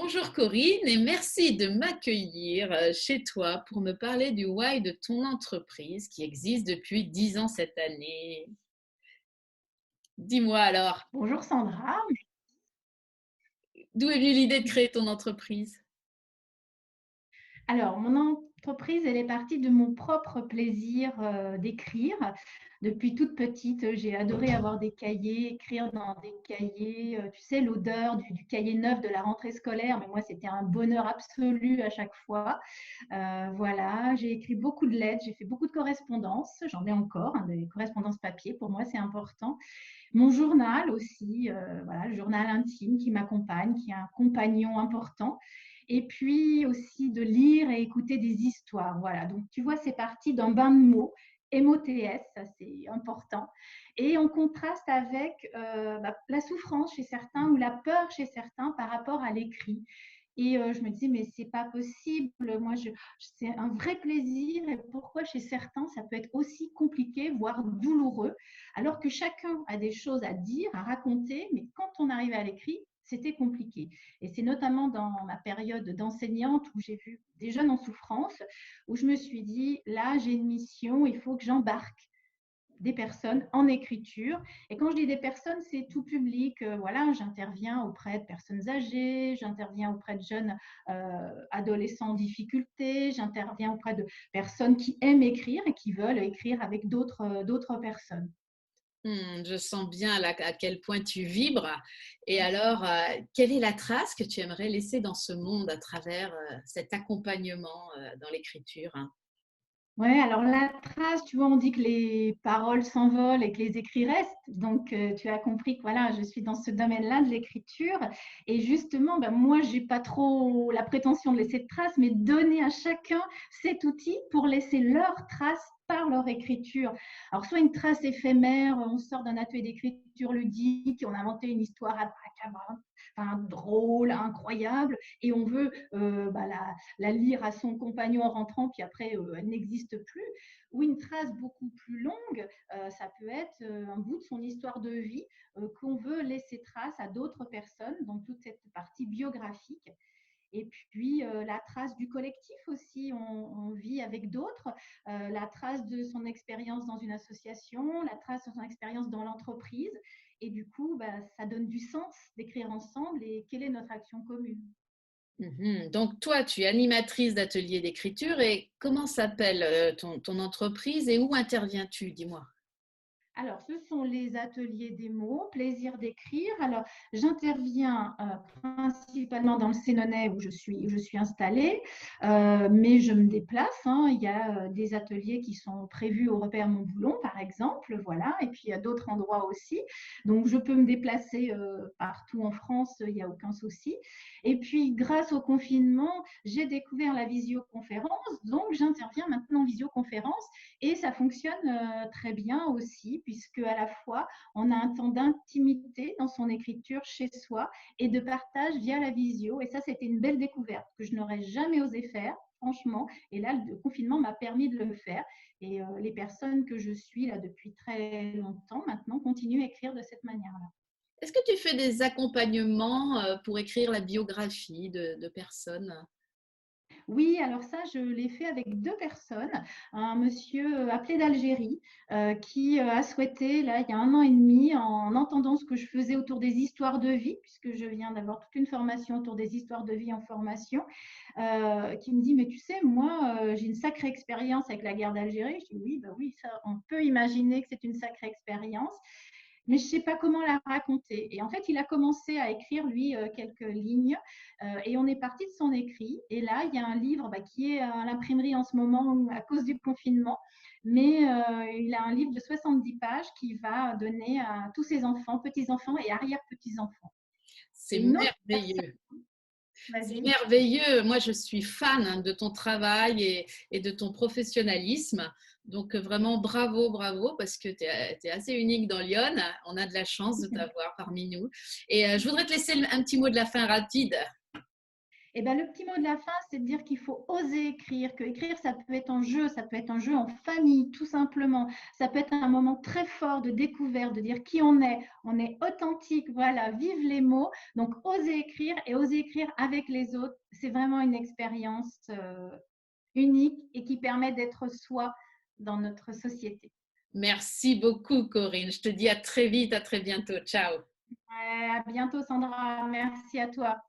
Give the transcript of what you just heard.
Bonjour Corinne et merci de m'accueillir chez toi pour me parler du why de ton entreprise qui existe depuis 10 ans cette année. Dis-moi alors, Bonjour Sandra. d'où est venue l'idée de créer ton entreprise? Alors, mon entreprise, elle est partie de mon propre plaisir d'écrire. Depuis toute petite, j'ai adoré avoir des cahiers, écrire dans des cahiers. Tu sais, l'odeur du cahier neuf de la rentrée scolaire, mais moi, c'était un bonheur absolu à chaque fois. Voilà, j'ai écrit beaucoup de lettres, j'ai fait beaucoup de correspondances. J'en ai encore, hein, des correspondances papier. Pour moi, c'est important. Mon journal aussi, voilà, le journal intime qui m'accompagne, qui est un compagnon important. Et puis aussi de lire et écouter des histoires. Voilà, donc tu vois, c'est parti d'un bain de mots, MOTS, ça c'est important. Et on contraste avec la souffrance chez certains ou la peur chez certains par rapport à l'écrit. Et je me disais, mais c'est pas possible. Moi, c'est un vrai plaisir. Et pourquoi chez certains, ça peut être aussi compliqué, voire douloureux, alors que chacun a des choses à dire, à raconter, mais quand on arrive à l'écrit, c'était compliqué. Et c'est notamment dans ma période d'enseignante où j'ai vu des jeunes en souffrance, où je me suis dit, là, j'ai une mission, il faut que j'embarque des personnes en écriture. Et quand je dis des personnes, c'est tout public. Voilà, j'interviens auprès de personnes âgées, j'interviens auprès de jeunes adolescents en difficulté, j'interviens auprès de personnes qui aiment écrire et qui veulent écrire avec d'autres personnes. Je sens bien là à quel point tu vibres. Et alors, quelle est la trace que tu aimerais laisser dans ce monde à travers cet accompagnement dans l'écriture, hein? Ouais, alors la trace, tu vois, on dit que les paroles s'envolent et que les écrits restent. Donc, tu as compris que voilà, je suis dans ce domaine-là de l'écriture. Et justement, ben, moi, j'ai pas trop la prétention de laisser de traces, mais donner à chacun cet outil pour laisser leur trace par leur écriture. Alors, soit une trace éphémère, on sort d'un atelier d'écriture ludique, on a inventé une histoire abracadabra, enfin, drôle, incroyable, et on veut la lire à son compagnon en rentrant, puis après, elle n'existe plus. Ou une trace beaucoup plus longue, ça peut être un bout de son histoire de vie qu'on veut laisser trace à d'autres personnes, donc toute cette partie biographique. Et puis la trace du collectif aussi, on vit avec d'autres, la trace de son expérience dans une association, la trace de son expérience dans l'entreprise. Et du coup, ça donne du sens d'écrire ensemble et quelle est notre action commune. Donc toi, tu es animatrice d'atelier d'écriture et comment s'appelle ton entreprise et où interviens-tu? Dis-moi. Alors, ce sont les ateliers des mots, plaisir d'écrire. Alors, j'interviens principalement dans le Sénonais où je suis installée, mais je me déplace, hein. Il y a des ateliers qui sont prévus au repère Montboulon, par exemple, voilà, et puis il y a d'autres endroits aussi. Donc, je peux me déplacer partout en France, il n'y a aucun souci. Et puis, grâce au confinement, j'ai découvert la visioconférence, donc j'interviens maintenant en visioconférence. Et ça fonctionne très bien aussi, puisque à la fois, on a un temps d'intimité dans son écriture chez soi et de partage via la visio. Et ça, c'était une belle découverte que je n'aurais jamais osé faire, franchement. Et là, le confinement m'a permis de le faire. Et les personnes que je suis là depuis très longtemps maintenant continuent à écrire de cette manière-là. Est-ce que tu fais des accompagnements pour écrire la biographie de personnes? Oui, alors ça, je l'ai fait avec deux personnes. Un monsieur appelé d'Algérie qui a souhaité, là, il y a un an et demi, en entendant ce que je faisais autour des histoires de vie, puisque je viens d'avoir toute une formation autour des histoires de vie en formation, qui me dit, mais tu sais, moi, j'ai une sacrée expérience avec la guerre d'Algérie. Je dis, oui, bah oui, ça, on peut imaginer que c'est une sacrée expérience, mais je ne sais pas comment la raconter. Et en fait, il a commencé à écrire, lui, quelques lignes, et on est parti de son écrit. Et là, il y a un livre qui est à l'imprimerie en ce moment à cause du confinement, mais il a un livre de 70 pages qui va donner à tous ses enfants, petits-enfants et arrière-petits-enfants. C'est Et une autre personne, merveilleux. C'est vas-y. merveilleux. Moi, je suis fan de ton travail et de ton professionnalisme. Donc, vraiment, bravo, bravo, parce que tu es, assez unique dans Lyon. On a de la chance de t'avoir parmi nous. Et je voudrais te laisser un petit mot de la fin rapide. Et ben, le petit mot de la fin, c'est de dire qu'il faut oser écrire, que écrire, ça peut être un jeu, ça peut être un jeu en famille, tout simplement. Ça peut être un moment très fort de découverte, de dire qui on est authentique, voilà, vive les mots. Donc, oser écrire et oser écrire avec les autres, c'est vraiment une expérience unique et qui permet d'être soi dans notre société. Merci beaucoup, Corinne. Je te dis à très vite, à très bientôt. Ciao. Ouais, à bientôt, Sandra. Merci à toi.